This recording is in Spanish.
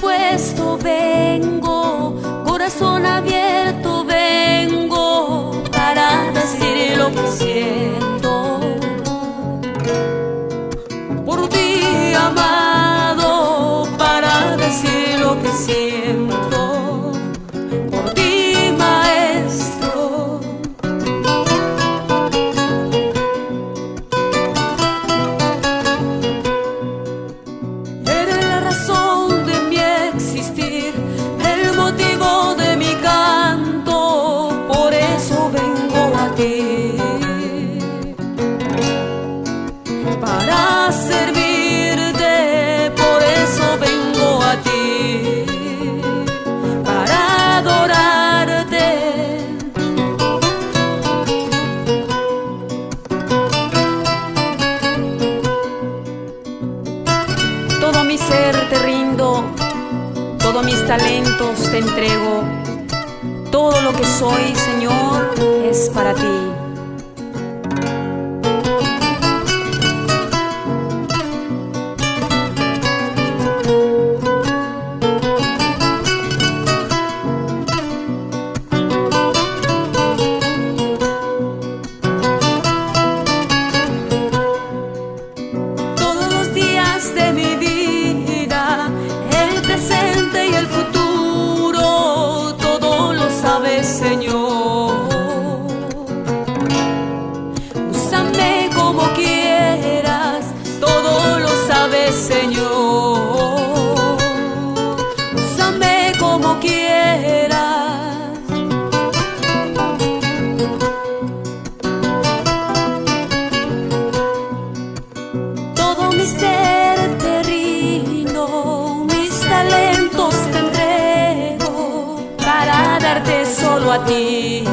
dispuesto vengo, corazón abierto vengo para decir lo que siento. Por ti, amado, para decir lo que siento. Por ti, maestro. Eres la razón de mi existir, el motivo de mi canto, por eso vengo a ti, para servirte, por eso vengo a ti, para adorarte. Todo mi ser te rindo, todos mis talentos te entrego, todo lo que soy, Señor, es para ti. De mi vida, el presente y el futuro, todo lo sabes, Señor. Úsame como quieras, todo lo sabes, Señor. Úsame como quieras. Todo mi ser te rindo, mis talentos te entrego, para darte solo a ti.